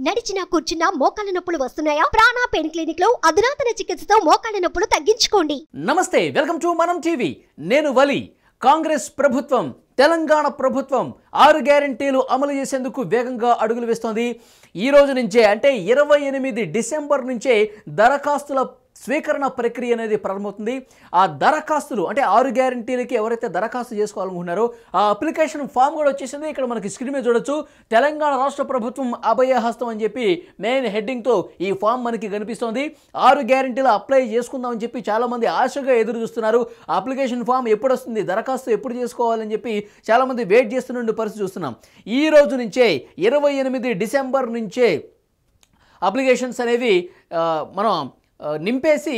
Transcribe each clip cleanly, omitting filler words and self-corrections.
నడిచినా కూర్చున్నా మోకాళ్ళ నొప్పులు వస్తున్నాయా? ప్రాణ పెయిన్ క్లినిక్ లో అధునాతన చికిత్సతో మోకాళ్ళ నొప్పులు తగ్గించుకోండి. నమస్తే, వెల్కమ్ టు మనం టీవీ. నేను వలి. కాంగ్రెస్ ప్రభుత్వం, తెలంగాణ ప్రభుత్వం 6 గ్యారెంటీలు అమలు చేసేందుకు వేగంగా అడుగులు వేస్తోంది. ఈ రోజు నుంచే అంటే 28 డిసెంబర్ నుంచే దరఖాస్తుల స్వీకరణ ప్రక్రియ అనేది ప్రారంభమవుతుంది. ఆ దరఖాస్తులు అంటే 6 గ్యారెంటీలకి ఎవరైతే దరఖాస్తు చేసుకోవాలనుకుంటున్నారో ఆ అప్లికేషన్ ఫామ్ కూడా వచ్చేసింది. ఇక్కడ మనకి స్క్రీన్ మీద చూడొచ్చు. తెలంగాణ రాష్ట్ర ప్రభుత్వం అభయహస్తం అని చెప్పి మెయిన్ హెడ్డింగ్తో ఈ ఫామ్ మనకి కనిపిస్తోంది. 6 గ్యారెంటీలు అప్లై చేసుకుందామని చెప్పి చాలామంది ఆశగా ఎదురు చూస్తున్నారు. అప్లికేషన్ ఫామ్ ఎప్పుడు వస్తుంది, దరఖాస్తు ఎప్పుడు చేసుకోవాలని చెప్పి చాలామంది వెయిట్ చేస్తున్న పరిస్థితి చూస్తున్నాం. ఈ రోజు నుంచే 28 డిసెంబర్ నుంచే అప్లికేషన్స్ అనేవి మనం నింపేసి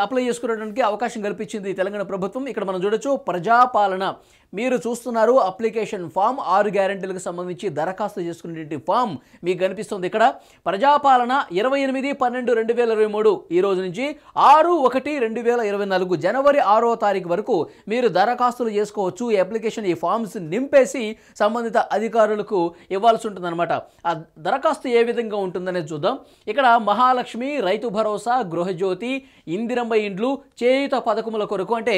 అప్లై చేసుకోవడానికి అవకాశం కల్పించింది తెలంగాణ ప్రభుత్వం. ఇక్కడ మనం చూడొచ్చు, ప్రజాపాలన మీరు చూస్తున్నారు. అప్లికేషన్ ఫామ్ 6 గ్యారెంటీలకు సంబంధించి దరఖాస్తు చేసుకునే ఫామ్ మీకు కనిపిస్తుంది. ఇక్కడ ప్రజాపాలన 28/12/2023 ఈ రోజు నుంచి 6/1/2024 జనవరి 6వ తారీఖు వరకు మీరు దరఖాస్తులు చేసుకోవచ్చు. ఈ అప్లికేషన్, ఈ ఫామ్స్ నింపేసి సంబంధిత అధికారులకు ఇవ్వాల్సి ఉంటుందన్నమాట. ఆ దరఖాస్తు ఏ విధంగా ఉంటుందనేది చూద్దాం. ఇక్కడ మహాలక్ష్మి, రైతు భరోసా, గృహజ్యోతి, ఇందిరమ్మ ఇండ్లు, చేయూత పథకముల కొరకు అంటే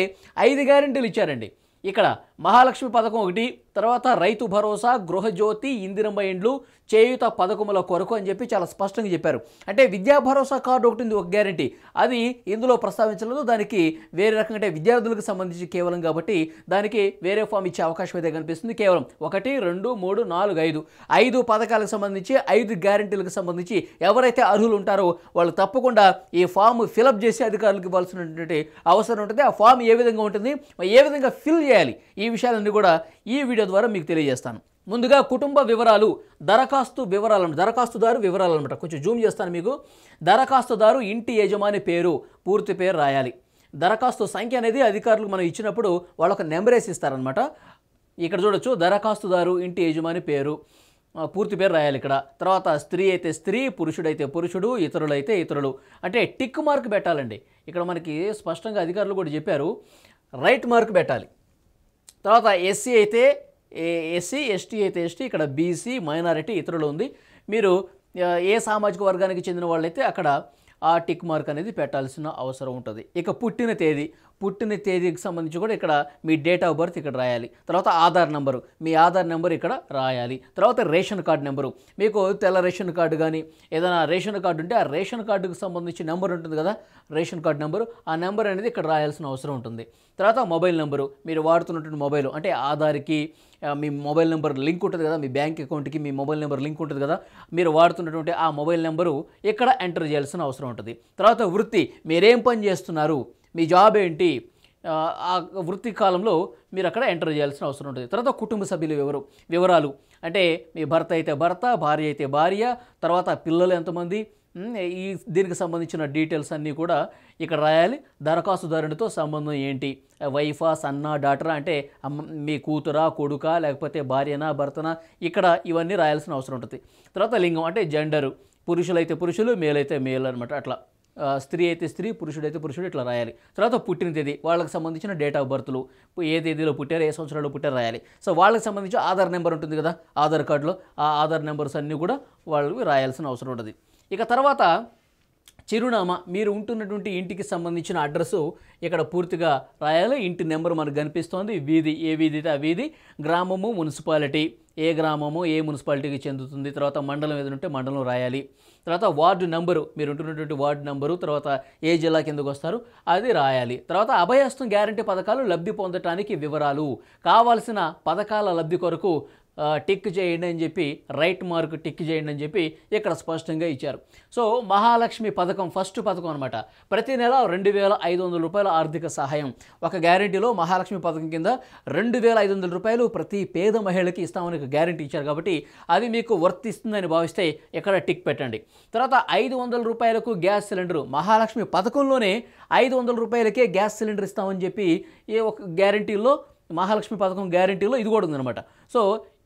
5 గ్యారెంటీలు ఇచ్చారండి. ఇక్కడ మహాలక్ష్మి పథకం ఒకటి, తర్వాత రైతు భరోసా, గృహజ్యోతి, ఇందిరమ్మ ఇండ్లు, చేయూత పథకముల కొరకు అని చెప్పి చాలా స్పష్టంగా చెప్పారు. అంటే విద్యా భరోసా కార్డు ఒకటి ఉంది, ఒక గ్యారెంటీ, అది ఇందులో ప్రస్తావించలేదు. దానికి వేరే రకంగా అంటే విద్యార్థులకు సంబంధించి కేవలం కాబట్టి దానికి వేరే ఫామ్ ఇచ్చే అవకాశం అయితే కనిపిస్తుంది. కేవలం 1, 2, 3, 4, 5 పథకాలకు సంబంధించి 5 గ్యారెంటీలకు సంబంధించి ఎవరైతే అర్హులు ఉంటారో వాళ్ళు తప్పకుండా ఈ ఫామ్ ఫిలప్ చేసి అధికారులకు ఇవ్వాల్సినటువంటి అవసరం ఉంటుంది. ఆ ఫామ్ ఏ విధంగా ఉంటుంది, ఏ విధంగా ఫిల్ చేయాలి, ఈ విషయాలన్నీ కూడా ఈ వీడియో ద్వారా మీకు తెలియజేస్తాను. ముందుగా కుటుంబ వివరాలు, దరఖాస్తుదారు వివరాలు అనమాట. కొంచెం జూమ్ చేస్తాను మీకు. దరఖాస్తుదారు ఇంటి యజమాని పేరు, పూర్తి పేరు రాయాలి. దరఖాస్తు సంఖ్య అనేది అధికారులకు మనం ఇచ్చినప్పుడు వాళ్ళొక నెంబర్ వేసి ఇస్తారనమాట. ఇక్కడ చూడొచ్చు, దరఖాస్తుదారు ఇంటి యజమాని పేరు, పూర్తి పేరు రాయాలి ఇక్కడ. తర్వాత స్త్రీ అయితే స్త్రీ, పురుషుడైతే పురుషుడు, ఇతరులైతే ఇతరులు. అంటే టిక్ మార్క్ పెట్టాలండి. ఇక్కడ మనకి స్పష్టంగా అధికారులు కూడా చెప్పారు, రైట్ మార్క్ పెట్టాలి. తర్వాత ఎస్సీ అయితే ఎస్సీ, ఎస్టీ అయితే ఎస్టీ, ఇక్కడ బీసీ, మైనారిటీ, ఇతరులు ఉంది. మీరు ఏ సామాజిక వర్గానికి చెందిన వాళ్ళైతే అక్కడ ఆ టిక్ మార్క్ అనేది పెట్టాల్సిన అవసరం ఉంటుంది. ఇక పుట్టిన తేదీకి సంబంధించి కూడా ఇక్కడ మీ డేట్ ఆఫ్ బర్త్ ఇక్కడ రాయాలి. తర్వాత ఆధార్ నెంబరు, మీ ఆధార్ నెంబర్ ఇక్కడ రాయాలి. తర్వాత రేషన్ కార్డు నెంబరు, మీకు తెల్ల రేషన్ కార్డు కానీ ఏదైనా రేషన్ కార్డు ఉంటే ఆ రేషన్ కార్డుకు సంబంధించి నెంబర్ ఉంటుంది కదా, రేషన్ కార్డు నెంబరు, ఆ నెంబర్ అనేది ఇక్కడ రాయాల్సిన అవసరం ఉంటుంది. తర్వాత మొబైల్ నెంబరు, మీరు వాడుతున్నటువంటి మొబైల్ అంటే ఆధార్కి మీ మొబైల్ నెంబర్ లింక్ ఉంటుంది కదా, మీ బ్యాంక్ అకౌంట్కి మీ మొబైల్ నెంబర్ లింక్ ఉంటుంది కదా, మీరు వాడుతున్నటువంటి ఆ మొబైల్ నెంబరు ఇక్కడ ఎంటర్ చేయాల్సిన అవసరం ఉంటుంది. తర్వాత వృత్తి, మీరేం పని చేస్తున్నారు, మీ జాబ్ ఏంటి, ఆ వృత్తి కాలంలో మీరు అక్కడ ఎంటర్ చేయాల్సిన అవసరం ఉంటుంది. తర్వాత కుటుంబ సభ్యుల వివరాలు అంటే మీ భర్త అయితే భర్త, భార్య అయితే భార్య, తర్వాత పిల్లలు ఎంతమంది, ఈ దీనికి సంబంధించిన డీటెయిల్స్ అన్నీ కూడా ఇక్కడ రాయాలి. దరఖాస్తుదారునితో సంబంధం ఏంటి, వైఫా, సన్నా, డాటరా అంటే మీ కూతురా, కొడుకా, లేకపోతే భార్యనా, భర్తనా, ఇక్కడ ఇవన్నీ రాయాల్సిన అవసరం ఉంటుంది. తర్వాత లింగం అంటే జెండరు, పురుషులైతే పురుషులు, మేలైతే మేలు అనమాట. అట్లా స్త్రీ అయితే స్త్రీ, పురుషుడైతే పురుషుడు, ఇట్లా రాయాలి. తర్వాత పుట్టిన తేదీ, వాళ్ళకి సంబంధించిన డేట్ ఆఫ్ బర్త్లు, ఏ తేదీలో పుట్టారు, ఏ సంవత్సరాల్లో పుట్టారు రాయాలి. సో వాళ్ళకి సంబంధించి ఆధార్ నెంబర్ ఉంటుంది కదా, ఆధార్ కార్డులో ఆ ఆధార్ నెంబర్స్ అన్నీ కూడా వాళ్ళకి రాయాల్సిన అవసరం ఉంటుంది. ఇక తర్వాత చిరునామా, మీరు ఉంటున్నటువంటి ఇంటికి సంబంధించిన అడ్రస్సు ఇక్కడ పూర్తిగా రాయాలి. ఇంటి నెంబర్ మనకు కనిపిస్తోంది, వీధి, ఏ వీధి అయితే ఆ వీధి, గ్రామము, మున్సిపాలిటీ, ఏ గ్రామము ఏ మున్సిపాలిటీకి చెందుతుంది, తర్వాత మండలం ఏదైనా ఉంటే మండలం రాయాలి. తర్వాత వార్డు నెంబరు, మీరు ఉంటున్నటువంటి వార్డు నెంబరు, తర్వాత ఏ జిల్లా కిందకు వస్తారు అది రాయాలి. తర్వాత అభయహస్తం గ్యారంటీ పథకాలు లబ్ధి పొందటానికి వివరాలు, కావాల్సిన పథకాల లబ్ధి కొరకు టిక్ చేయండి అని చెప్పి, రైట్ మార్క్ టిక్ చేయండి అని చెప్పి ఇక్కడ స్పష్టంగా ఇచ్చారు. సో మహాలక్ష్మి పథకం ఫస్ట్ పథకం అనమాట. ప్రతి నెల 2,500 రూపాయల ఆర్థిక సహాయం. ఒక గ్యారెంటీలో మహాలక్ష్మి పథకం కింద 2,500 రూపాయలు ప్రతి పేద మహిళకి ఇస్తామని ఒక గ్యారెంటీ ఇచ్చారు కాబట్టి అది మీకు వర్తిస్తుందని భావిస్తే ఇక్కడ టిక్ పెట్టండి. తర్వాత 500 రూపాయలకు గ్యాస్ సిలిండరు, మహాలక్ష్మి పథకంలోనే 500 రూపాయలకే గ్యాస్ సిలిండర్ ఇస్తామని చెప్పి ఏ ఒక గ్యారెంటీలో, మహాలక్ష్మి పథకం గ్యారెంటీలో ఇది కూడా ఉందన్నమాట. సో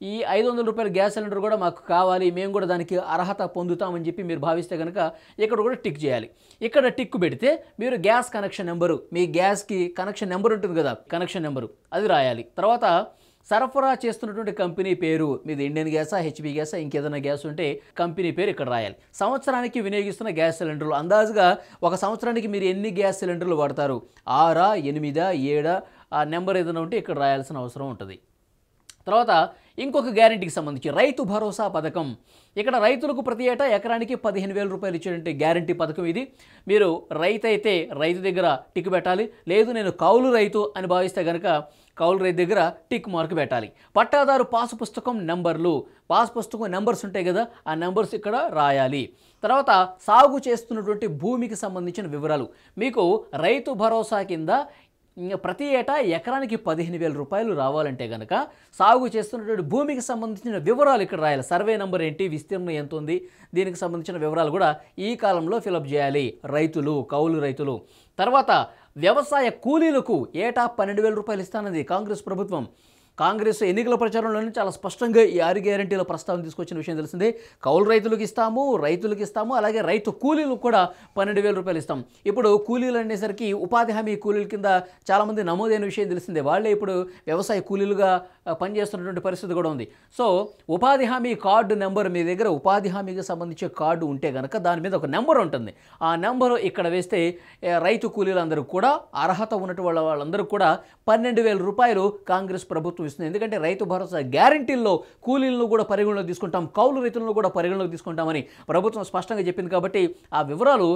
ఈ 500 రూపాయల గ్యాస్ సిలిండర్ కూడా మాకు కావాలి, మేము కూడా దానికి అర్హత పొందుతామని చెప్పి మీరు భావిస్తే కనుక ఇక్కడ కూడా టిక్ చేయాలి. ఇక్కడ టిక్ పెడితే మీరు గ్యాస్ కనెక్షన్ నెంబరు, మీ గ్యాస్కి కనెక్షన్ నెంబర్ ఉంటుంది కదా, కనెక్షన్ నెంబరు అది రాయాలి. తర్వాత సరఫరా చేస్తున్నటువంటి కంపెనీ పేరు, మీది ఇండియన్ గ్యాసా, హెచ్పి గ్యాసా, ఇంకేదైనా గ్యాస్ ఉంటే కంపెనీ పేరు ఇక్కడ రాయాలి. సంవత్సరానికి వినియోగిస్తున్న గ్యాస్ సిలిండర్లు, అందాజుగా ఒక సంవత్సరానికి మీరు ఎన్ని గ్యాస్ సిలిండర్లు వాడతారు, 6, 8, 7 ఆ నెంబర్ ఏదైనా ఉంటే ఇక్కడ రాయాల్సిన అవసరం ఉంటుంది. తర్వాత ఇంకొక గ్యారెంటీకి సంబంధించి రైతు భరోసా పథకం. ఇక్కడ రైతులకు ప్రతి ఏటా ఎకరానికి 15,000 రూపాయలు ఇచ్చేటువంటి గ్యారంటీ పథకం ఇది. మీరు రైతు అయితే రైతు దగ్గర టిక్ పెట్టాలి, లేదు నేను కౌలు రైతు అని భావిస్తే కనుక కౌలు రైతు దగ్గర టిక్ మార్క్ పెట్టాలి. పట్టాదారు పాసు పుస్తకం నెంబర్లు, పాస్ పుస్తకం నెంబర్స్ ఉంటాయి కదా, ఆ నెంబర్స్ ఇక్కడ రాయాలి. తర్వాత సాగు చేస్తున్నటువంటి భూమికి సంబంధించిన వివరాలు. మీకు రైతు భరోసా కింద ప్రతి ఏటా ఎకరానికి 15,000 రూపాయలు రావాలంటే కనుక సాగు చేస్తున్నటువంటి భూమికి సంబంధించిన వివరాలు ఇక్కడ రాయాలి. సర్వే నెంబర్ ఏంటి, విస్తీర్ణం ఎంత ఉంది, దీనికి సంబంధించిన వివరాలు కూడా ఈ కాలంలో ఫిలప్ చేయాలి రైతులు, కౌలు రైతులు. తర్వాత వ్యవసాయ కూలీలకు ఏటా 12,000 రూపాయలు ఇస్తానది కాంగ్రెస్ ప్రభుత్వం. కాంగ్రెస్ ఎన్నికల ప్రచారంలోనే చాలా స్పష్టంగా ఈ 6 గ్యారెంటీల ప్రస్తావన తీసుకొచ్చిన విషయం తెలిసిందే. కౌలు రైతులకు ఇస్తాము, అలాగే రైతు కూలీలకు కూడా 12,000 రూపాయలు ఇస్తాం. ఇప్పుడు కూలీలు అనేసరికి ఉపాధి హామీ కూలీల కింద చాలామంది నమోదైన విషయం తెలిసిందే. వాళ్ళే ఇప్పుడు వ్యవసాయ కూలీలుగా పనిచేస్తున్నటువంటి పరిస్థితి కూడా ఉంది. సో ఉపాధి హామీ కార్డు నెంబర్, మీ దగ్గర ఉపాధి హామీకి సంబంధించే కార్డు ఉంటే కనుక దాని మీద ఒక నెంబర్ ఉంటుంది. ఆ నెంబరు ఇక్కడ వేస్తే రైతు కూలీలందరూ కూడా, అర్హత ఉన్నటువంటి వాళ్ళందరూ కూడా 12,000 రూపాయలు కాంగ్రెస్ ప్రభుత్వం ఇస్తుంది. ఎందుకంటే రైతు భరోసా గ్యారెంటీల్లో కూలీలను కూడా పరిగణలోకి తీసుకుంటాం, కౌలు రైతులను కూడా పరిగణలోకి తీసుకుంటామని ప్రభుత్వం స్పష్టంగా చెప్పింది. కాబట్టి ఆ వివరాలు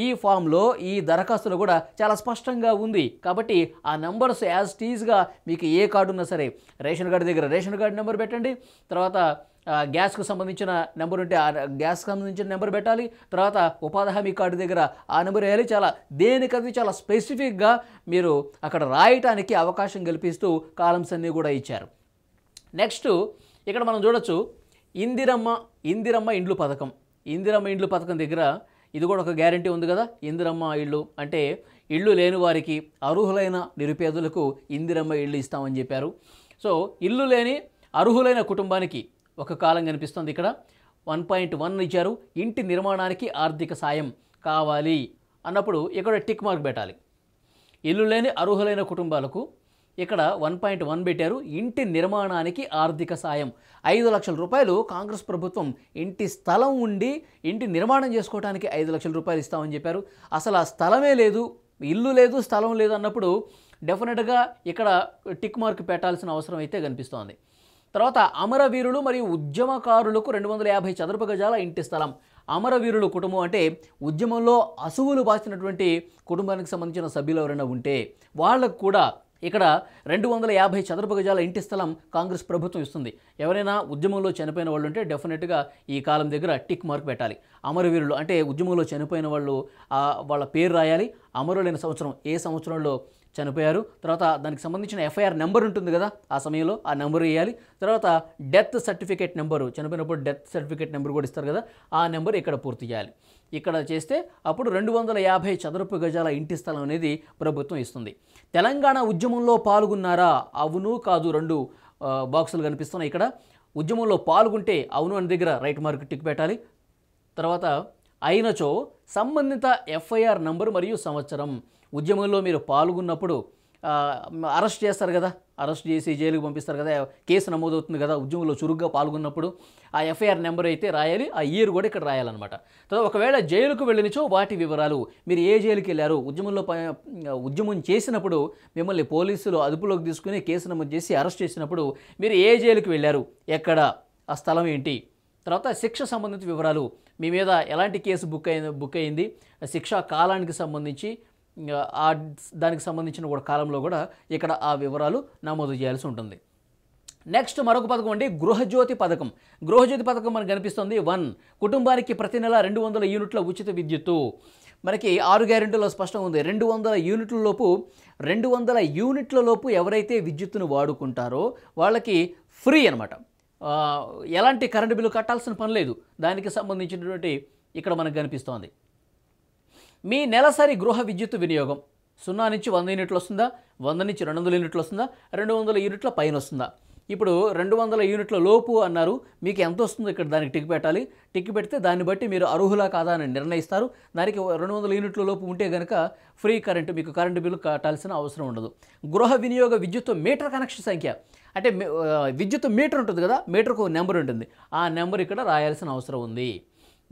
ఈ ఫామ్లో, ఈ దరఖాస్తులో కూడా చాలా స్పష్టంగా ఉంది. కాబట్టి ఆ నెంబర్స్ యాజ్ టీజ్గా మీకు ఏ కార్డు ఉన్నా సరే, రేషన్ కార్డు దగ్గర రేషన్ కార్డు నెంబర్ పెట్టండి, తర్వాత గ్యాస్కు సంబంధించిన నెంబర్ ఉంటే ఆ గ్యాస్కి సంబంధించిన నెంబర్ పెట్టాలి, తర్వాత ఉపాధి హామీ కార్డు దగ్గర ఆ నెంబర్ వేయాలి. చాలా దేనికది చాలా స్పెసిఫిక్గా మీరు అక్కడ రాయటానికి అవకాశం కల్పిస్తూ కాలమ్స్ అన్నీ కూడా ఇచ్చారు. నెక్స్ట్ ఇక్కడ మనం చూడొచ్చు ఇందిరమ్మ ఇండ్లు పథకం. ఇందిరమ్మ ఇండ్లు పథకం దగ్గర ఇది కూడా ఒక గ్యారంటీ ఉంది కదా. ఇందిరమ్మ ఇళ్ళు అంటే ఇళ్ళు లేని వారికి, అర్హులైన నిరుపేదలకు ఇందిరమ్మ ఇళ్ళు ఇస్తామని చెప్పారు. సో ఇల్లు లేని అర్హులైన కుటుంబానికి ఒక కాలం కనిపిస్తుంది. ఇక్కడ 1.1 ఇచ్చారు. ఇంటి నిర్మాణానికి ఆర్థిక సాయం కావాలి అన్నప్పుడు ఇక్కడ టిక్ మార్క్ పెట్టాలి. ఇల్లు లేని అర్హులైన కుటుంబాలకు ఇక్కడ 1.1 పెట్టారు. ఇంటి నిర్మాణానికి ఆర్థిక సాయం 5 లక్షల రూపాయలు కాంగ్రెస్ ప్రభుత్వం ఇంటి స్థలం ఉండి ఇంటి నిర్మాణం చేసుకోవడానికి 5 లక్షల రూపాయలు ఇస్తామని చెప్పారు. అసలు ఆ స్థలమే లేదు, ఇల్లు లేదు, స్థలం లేదు అన్నప్పుడు డెఫినెట్గా ఇక్కడ టిక్ మార్క్ పెట్టాల్సిన అవసరం అయితే కనిపిస్తోంది. తర్వాత అమరవీరులు మరియు ఉద్యమకారులకు 250 చదరపు గజాల ఇంటి స్థలం. అమరవీరులు కుటుంబం అంటే ఉద్యమంలో అసువులు బాసినటువంటి కుటుంబానికి సంబంధించిన సభ్యులు ఎవరైనా ఉంటే వాళ్ళకు కూడా ఇక్కడ 250 చదరపు గజాల ఇంటి స్థలం కాంగ్రెస్ ప్రభుత్వం ఇస్తుంది. ఎవరైనా ఉద్యమంలో చనిపోయిన వాళ్ళు ఉంటే డెఫినెట్గా ఈ కాలం దగ్గర టిక్ మార్క్ పెట్టాలి. అమరవీరులు అంటే ఉద్యమంలో చనిపోయిన వాళ్ళు వాళ్ళ పేరు రాయాలి, అమరులైన సంవత్సరం, ఏ సంవత్సరంలో చనిపోయారు, తర్వాత దానికి సంబంధించిన ఎఫ్ఐఆర్ నెంబర్ ఉంటుంది కదా, ఆ సమయంలో ఆ నెంబర్ వేయాలి. తర్వాత డెత్ సర్టిఫికేట్ నెంబరు, చనిపోయినప్పుడు డెత్ సర్టిఫికేట్ నెంబర్ కూడా ఇస్తారు కదా, ఆ నెంబర్ ఇక్కడ పూర్తి చేయాలి. ఇక్కడ చేస్తే అప్పుడు 250 చదరపు గజాల ఇంటి స్థలం అనేది ప్రభుత్వం ఇస్తుంది. తెలంగాణ ఉద్యమంలో పాల్గొన్నారా? అవును కాదు 2 బాక్సులు కనిపిస్తున్నాయి. ఇక్కడ ఉద్యమంలో పాల్గొంటే అవును అని దగ్గర రైట్ మార్క్ టిక్ పెట్టాలి. తర్వాత అయినచో సంబంధిత ఎఫ్ఐఆర్ నంబరు మరియు సంవత్సరం. ఉద్యమంలో మీరు పాల్గొన్నప్పుడు అరెస్ట్ చేస్తారు కదా, అరెస్ట్ చేసి జైలుకు పంపిస్తారు కదా, కేసు నమోదవుతుంది కదా ఉద్యమంలో చురుగ్గా పాల్గొన్నప్పుడు. ఆ ఎఫ్ఐఆర్ నెంబర్ అయితే రాయాలి, ఆ ఇయర్ కూడా ఇక్కడ రాయాలన్నమాట. తర్వాత ఒకవేళ జైలుకు వెళ్ళినచో వాటి వివరాలు. మీరు ఏ జైలుకి వెళ్ళారు, ఉద్యమం చేసినప్పుడు మిమ్మల్ని పోలీసులు అదుపులోకి తీసుకుని కేసు నమోదు చేసి అరెస్ట్ చేసినప్పుడు మీరు ఏ జైలుకి వెళ్ళారు, ఎక్కడ, ఆ స్థలం ఏంటి. తర్వాత శిక్ష సంబంధిత వివరాలు, మీ మీద ఎలాంటి కేసు బుక్ అయింది, శిక్షా కాలానికి సంబంధించి దానికి సంబంధించిన కూడా కాలంలో కూడా ఇక్కడ ఆ వివరాలు నమోదు చేయాల్సి ఉంటుంది. నెక్స్ట్ మరొక పథకం అండి గృహజ్యోతి పథకం. గృహజ్యోతి పథకం మనకు కనిపిస్తుంది. 1 కుటుంబానికి ప్రతి నెల 200 యూనిట్ల ఉచిత విద్యుత్తు. మనకి 6 గ్యారెంటీలో స్పష్టంగా ఉంది. 200 యూనిట్ల లోపు ఎవరైతే విద్యుత్తును వాడుకుంటారో వాళ్ళకి ఫ్రీ అనమాట. ఎలాంటి కరెంటు బిల్లు కట్టాల్సిన పని లేదు. దానికి సంబంధించినటువంటి ఇక్కడ మనకు కనిపిస్తోంది. మీ నెలసరి గృహ విద్యుత్ వినియోగం 0 నుంచి 100 యూనిట్లు వస్తుందా, 100 నుంచి 200 యూనిట్లు వస్తుందా, 200 యూనిట్ల పైన వస్తుందా. ఇప్పుడు 200 యూనిట్ల లోపు అన్నారు, మీకు ఎంత వస్తుందో ఇక్కడ దానికి టిక్ పెట్టాలి. టిక్ పెడితే దాన్ని బట్టి మీరు అర్హులా కాదా అని నిర్ణయిస్తారు. దానికి 200 యూనిట్ల లోపు ఉంటే కనుక ఫ్రీ కరెంటు, మీకు కరెంటు బిల్లు కట్టాల్సిన అవసరం ఉండదు. గృహ వినియోగ విద్యుత్ మీటర్ కనెక్షన్ సంఖ్య అంటే విద్యుత్ మీటర్ ఉంటుంది కదా, మీటర్కు నెంబర్ ఉంటుంది, ఆ నెంబర్ ఇక్కడ రాయాల్సిన అవసరం ఉంది.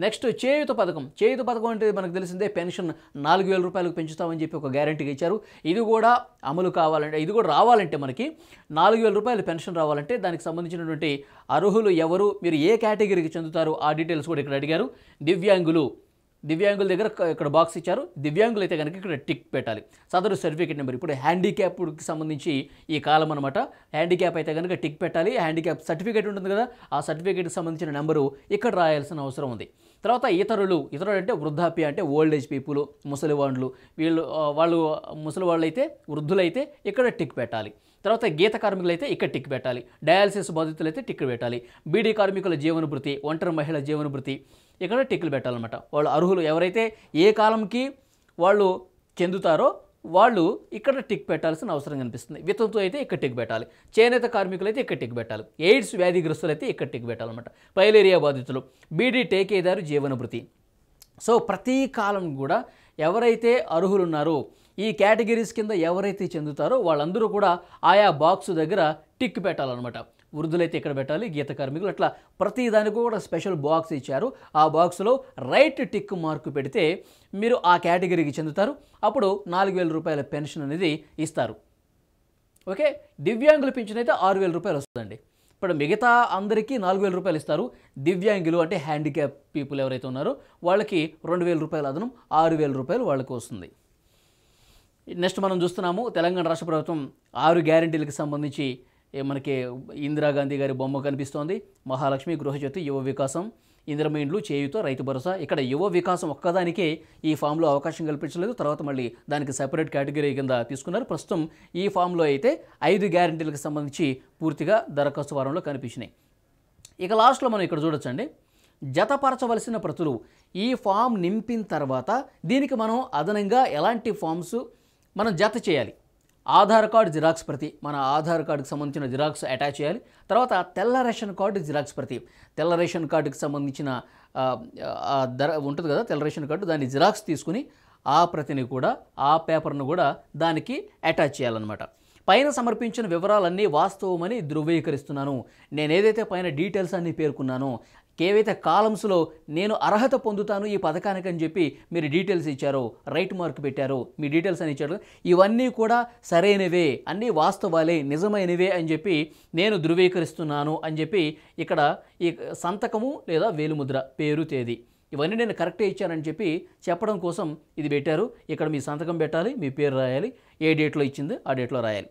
నెక్స్ట్ చేయూత పథకం. చేయూత పథకం అంటే మనకు తెలిసిందే, పెన్షన్ 4,000 రూపాయలకు పెంచుతామని చెప్పి ఒక గ్యారంటీగా ఇచ్చారు. ఇది కూడా అమలు కావాలంటే, ఇది కూడా రావాలంటే మనకి 4,000 రూపాయలు పెన్షన్ రావాలంటే దానికి సంబంధించినటువంటి అర్హులు ఎవరు, మీరు ఏ కేటగిరీకి చెందుతారు, ఆ డీటెయిల్స్ కూడా ఇక్కడ అడిగారు. దివ్యాంగుల దగ్గర ఇక్కడ బాక్స్ ఇచ్చారు. దివ్యాంగులు అయితే కనుక ఇక్కడ టిక్ పెట్టాలి. సదరు సర్టిఫికేట్ నెంబర్, ఇప్పుడు హ్యాండిక్యాప్కి సంబంధించి ఈ కాలం అనమాట. హ్యాండిక్యాప్ అయితే కనుక టిక్ పెట్టాలి. హ్యాండిక్యాప్ సర్టిఫికేట్ ఉంటుంది కదా, ఆ సర్టిఫికేట్కి సంబంధించిన నెంబరు ఇక్కడ రాయాల్సిన అవసరం ఉంది. తర్వాత ఇతరులు అంటే వృద్ధాప్య, అంటే ఓల్డ్ ఏజ్ పీపుల్, ముసలివాళ్ళు, వాళ్ళు ముసలివాళ్ళు అయితే, వృద్ధులైతే ఇక్కడ టిక్ పెట్టాలి. తర్వాత గీత కార్మికులు అయితే ఇక్కడ టిక్ పెట్టాలి. డయాలసిస్ బాధితులు అయితే టిక్ పెట్టాలి. బీడీ కార్మికుల జీవనభృతి, ఒంటరి మహిళ జీవనభృతి ఇక్కడ టిక్లు పెట్టాలన్నమాట. వాళ్ళు అర్హులు ఎవరైతే ఏ కాలంకి వాళ్ళు చెందుతారో వాళ్ళు ఇక్కడ టిక్ పెట్టాల్సిన అవసరం కనిపిస్తుంది. వితంతు అయితే ఇక్కడ టిక్ పెట్టాలి. చేనేత కార్మికులు అయితే ఇక్కడ టిక్ పెట్టాలి. ఎయిడ్స్ వ్యాధిగ్రస్తులు అయితే ఇక్కడ టిక్ పెట్టాలన్నమాట. పైలేరియా బాధితులు, బీడీ టేకేదారు జీవనభృతి. సో ప్రతి కాలం కూడా ఎవరైతే అర్హులు ఉన్నారో, ఈ కేటగిరీస్ కింద ఎవరైతే చెందుతారో వాళ్ళందరూ కూడా ఆయా బాక్స్ దగ్గర టిక్ పెట్టాలన్నమాట. వృద్ధులైతే ఇక్కడ పెట్టాలి, గీత కార్మికులు, అట్లా ప్రతి దానికి కూడా స్పెషల్ బాక్స్ ఇచ్చారు. ఆ బాక్స్లో రైట్ టిక్ మార్కు పెడితే మీరు ఆ కేటగిరీకి చెందుతారు. అప్పుడు 4,000 రూపాయల పెన్షన్ అనేది ఇస్తారు. ఓకే, దివ్యాంగుల పింఛన్ అయితే 6,000 రూపాయలు వస్తుందండి. ఇప్పుడు మిగతా అందరికీ 4,000 రూపాయలు ఇస్తారు. దివ్యాంగులు అంటే హ్యాండిక్యాప్ పీపుల్ ఎవరైతే ఉన్నారో వాళ్ళకి 2,000 రూపాయల అదనం, 6,000 రూపాయలు వాళ్ళకు వస్తుంది. నెక్స్ట్ మనం చూస్తున్నాము, తెలంగాణ రాష్ట్ర ప్రభుత్వం 6 గ్యారెంటీలకు సంబంధించి మనకి ఇందిరాగాంధీ గారి బొమ్మ కనిపిస్తోంది. మహాలక్ష్మి, గృహజ్యోతి, యువ వికాసం, ఇందిరమ్మ ఇండ్లు, చేయూత, రైతు భరోసా. ఇక్కడ యువ వికాసం ఒక్కదానికే ఈ ఫామ్లో అవకాశం కల్పించలేదు. తర్వాత మళ్ళీ దానికి సెపరేట్ కేటగిరీ కింద తీసుకున్నారు. ప్రస్తుతం ఈ ఫామ్లో అయితే 5 గ్యారెంటీలకు సంబంధించి పూర్తిగా దరఖాస్తు వారంలో కనిపించినాయి. ఇక లాస్ట్లో మనం ఇక్కడ చూడొచ్చండి, జతపరచవలసిన ప్రతులు. ఈ ఫామ్ నింపిన తర్వాత దీనికి మనం అదనంగా ఎలాంటి ఫామ్స్ మనం జత చేయాలి. ఆధార్ కార్డు జిరాక్స్ ప్రతి, మన ఆధార్ కార్డుకి సంబంధించిన జిరాక్స్ అటాచ్ చేయాలి. తర్వాత తెల్ల రేషన్ కార్డు జిరాక్స్ ప్రతి, తెల్ల రేషన్ కార్డుకి సంబంధించిన ఉంటుంది కదా తెల్ల రేషన్ కార్డు, దాన్ని జిరాక్స్ తీసుకుని ఆ ప్రతిని కూడా, ఆ పేపర్ను కూడా దానికి అటాచ్ చేయాలన్నమాట. పైన సమర్పించిన వివరాలన్నీ వాస్తవమని ధృవీకరిస్తున్నాను. నేను ఏదైతే పైన డీటెయిల్స్ అన్నీ పేర్కొన్నానో, ఏవైతే కాలమ్స్లో నేను అర్హత పొందుతాను ఈ పథకానికి అని చెప్పి మీరు డీటెయిల్స్ ఇచ్చారో, రైట్ మార్క్ పెట్టారో, మీ డీటెయిల్స్ అని ఇచ్చారు, ఇవన్నీ కూడా సరైనవే, అన్నీ వాస్తవాలే, నిజమైనవే అని చెప్పి నేను ధృవీకరిస్తున్నాను అని చెప్పి ఇక్కడ ఈ సంతకము లేదా వేలుముద్ర, పేరు, తేదీ ఇవన్నీ నేను కరెక్టే ఇచ్చానని చెప్పి చెప్పడం కోసం ఇది పెట్టారు. ఇక్కడ మీ సంతకం పెట్టాలి, మీ పేరు రాయాలి, ఏ డేట్లో ఇచ్చింది ఆ డేట్లో రాయాలి.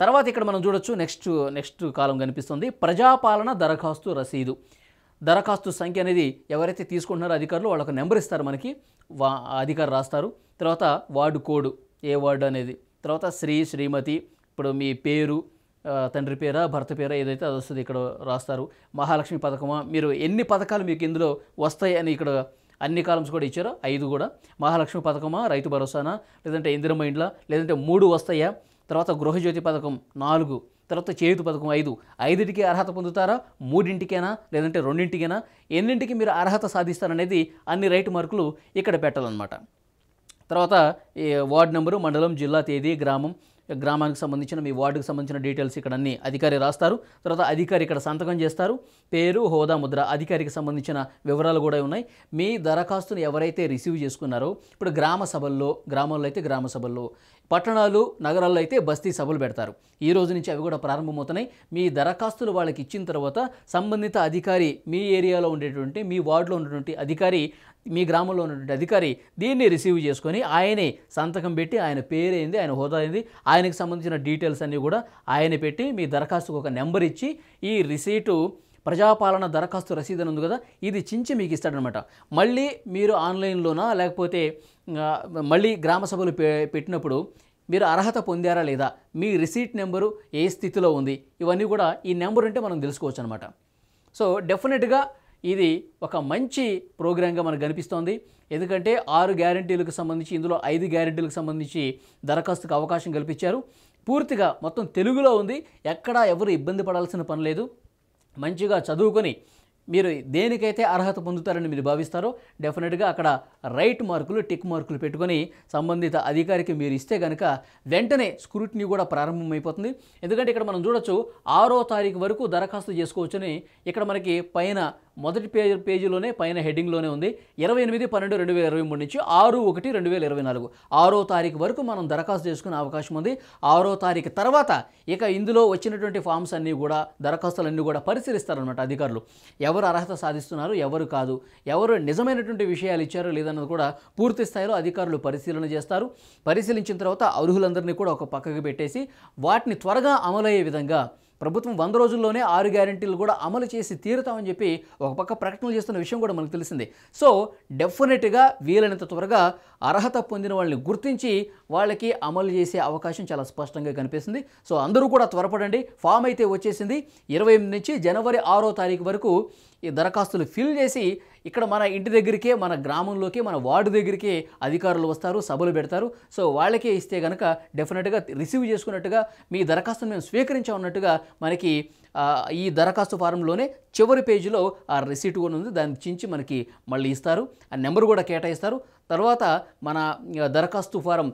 తర్వాత ఇక్కడ మనం చూడొచ్చు, నెక్స్ట్ కాలం కనిపిస్తుంది, ప్రజాపాలన దరఖాస్తు రసీదు. దరఖాస్తు సంఖ్య అనేది ఎవరైతే తీసుకుంటున్నారో అధికారులు వాళ్ళకు నెంబర్ ఇస్తారు, మనకి అధికారు రాస్తారు. తర్వాత వార్డు కోడ్, ఏ వార్డు అనేది, తర్వాత శ్రీమతి, ఇప్పుడు మీ పేరు, తండ్రి పేరా భర్త పేరా ఏదైతే అది వస్తుంది ఇక్కడ రాస్తారు. మహాలక్ష్మి పథకమా, మీరు ఎన్ని పథకాలు మీకు ఇందులో వస్తాయి అని ఇక్కడ అన్ని కాలమ్స్ కూడా ఇచ్చారు, 5 కూడా. మహాలక్ష్మి పథకమా, రైతు భరోసానా, లేదంటే ఇందిరమ్మ ఇండ్ల, లేదంటే 3 వస్తాయా, తర్వాత గృహజ్యోతి పథకం 4, తర్వాత చేయూత పథకం 5, 5టికి అర్హత పొందుతారా, 3టికేనా, లేదంటే 2టికేనా, ఎన్నింటికి మీరు అర్హత సాధిస్తారనేది అన్ని రైట్ మార్కులు ఇక్కడ పెట్టాలన్నమాట. తర్వాత ఈ వార్డు నెంబరు, మండలం, జిల్లా, తేదీ, గ్రామానికి సంబంధించిన మీ వార్డుకి సంబంధించిన డీటెయిల్స్ ఇక్కడ అన్ని అధికారి రాస్తారు. తర్వాత అధికారి ఇక్కడ సంతకం చేస్తారు. పేరు, హోదా, ముద్ర, అధికారికి సంబంధించిన వివరాలు కూడా ఉన్నాయి. మీ దరఖాస్తును ఎవరైతే రిసీవ్ చేసుకున్నారో, ఇప్పుడు గ్రామాల్లో అయితే గ్రామ సభల్లో, పట్టణాలు, నగరాల్లో అయితే బస్తీ సభలు పెడతారు. ఈ రోజు నుంచి అవి కూడా ప్రారంభమవుతున్నాయి. మీ దరఖాస్తులు వాళ్ళకి ఇచ్చిన తర్వాత సంబంధిత అధికారి, మీ ఏరియాలో ఉండేటువంటి, మీ వార్డులో ఉన్నటువంటి అధికారి, మీ గ్రామంలో ఉన్నటువంటి అధికారి దీన్ని రిసీవ్ చేసుకొని ఆయనే సంతకం పెట్టి, ఆయన పేరేంది, ఆయన హోదా ఏంది, ఆయనకు సంబంధించిన డీటెయిల్స్ అన్నీ కూడా ఆయన పెట్టి మీ దరఖాస్తుకు ఒక నెంబర్ ఇచ్చి, ఈ రిసీటు ప్రజాపాలన దరఖాస్తు రసీదు అని ఉంది కదా, ఇది చించి మీకు ఇస్తాడనమాట. మళ్ళీ మీరు ఆన్లైన్లోనా లేకపోతే మళ్ళీ గ్రామ సభలు పెట్టినప్పుడు మీరు అర్హత పొందారా లేదా, మీ రిసీట్ నెంబరు ఏ స్థితిలో ఉంది, ఇవన్నీ కూడా ఈ నెంబర్ ఉంటే మనం తెలుసుకోవచ్చు అనమాట. సో డెఫినెట్గా ఇది ఒక మంచి ప్రోగ్రామ్గా మనకు కనిపిస్తోంది. ఎందుకంటే 6 గ్యారెంటీలకు సంబంధించి, ఇందులో 5 గ్యారెంటీలకు సంబంధించి దరఖాస్తుకు అవకాశం కల్పించారు. పూర్తిగా మొత్తం తెలుగులో ఉంది, ఎక్కడా ఎవరు ఇబ్బంది పడాల్సిన పని లేదు. మంచిగా చదువుకొని మీరు దేనికైతే అర్హత పొందుతారని మీరు భావిస్తారో డెఫినెట్గా అక్కడ రైట్ మార్కులు, టిక్ మార్కులు పెట్టుకొని సంబంధిత అధికారికి మీరు ఇస్తే కనుక వెంటనే స్క్రూటినీ కూడా ప్రారంభమైపోతుంది. ఎందుకంటే ఇక్కడ మనం చూడొచ్చు 6వ తారీఖు వరకు దరఖాస్తు చేసుకోవచ్చని ఇక్కడ మనకి పైన మొదటి పేజీలోనే పైన హెడ్డింగ్లోనే ఉంది. 28/12/2023 నుంచి 6/1/2024 6వ తారీఖు వరకు మనం దరఖాస్తు చేసుకునే అవకాశం ఉంది. 6వ తారీఖు తర్వాత ఇక ఇందులో వచ్చినటువంటి ఫామ్స్ అన్నీ కూడా, దరఖాస్తులన్నీ కూడా పరిశీలిస్తారనమాట అధికారులు. ఎవరు అర్హత సాధిస్తున్నారు, ఎవరు కాదు, ఎవరు నిజమైనటువంటి విషయాలు ఇచ్చారో లేదన్నది కూడా పూర్తి స్థాయిలో అధికారులు పరిశీలన చేస్తారు. పరిశీలించిన తర్వాత అర్హులందరినీ కూడా ఒక పక్కకు పెట్టేసి వాటిని త్వరగా అమలయ్యే విధంగా ప్రభుత్వం 100 రోజుల్లోనే 6 గ్యారెంటీలు కూడా అమలు చేసి తీరుతామని చెప్పి ఒక పక్క ప్రకటనలు చేస్తున్న విషయం కూడా మనకు తెలిసింది. సో డెఫినెట్గా వీలైనంత త్వరగా అర్హత పొందిన వాళ్ళని గుర్తించి వాళ్ళకి అమలు చేసే అవకాశం చాలా స్పష్టంగా కనిపిస్తుంది. సో అందరూ కూడా త్వరపడండి. ఫామ్ అయితే వచ్చేసింది. 28 నుంచి జనవరి 6వ తారీఖు వరకు ఈ దరఖాస్తులు ఫిల్ చేసి ఇక్కడ మన ఇంటి దగ్గరికే, మన గ్రామంలోకి, మన వార్డు దగ్గరికే అధికారులు వస్తారు, సభలు పెడతారు. సో వాళ్ళకే ఇస్తే కనుక డెఫినెట్గా రిసీవ్ చేసుకున్నట్టుగా, మీ దరఖాస్తును మేము స్వీకరించామన్నట్టుగా మనకి ఈ దరఖాస్తు ఫారంలోనే చివరి పేజీలో ఆ రిసీట్ కూడా ఉంది. దాన్ని చించి మనకి మళ్ళీ ఇస్తారు. ఆ నెంబర్ కూడా కేటాయిస్తారు. తర్వాత మన దరఖాస్తు ఫారం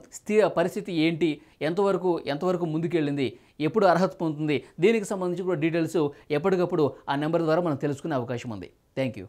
పరిస్థితి ఏంటి, ఎంతవరకు ముందుకెళ్ళింది, ఎప్పుడు అర్హత పొందుతుంది, దీనికి సంబంధించి కూడా డీటెయిల్స్ ఎప్పటికప్పుడు ఆ నెంబర్ ద్వారా మనం తెలుసుకునే అవకాశం ఉంది. Thank you.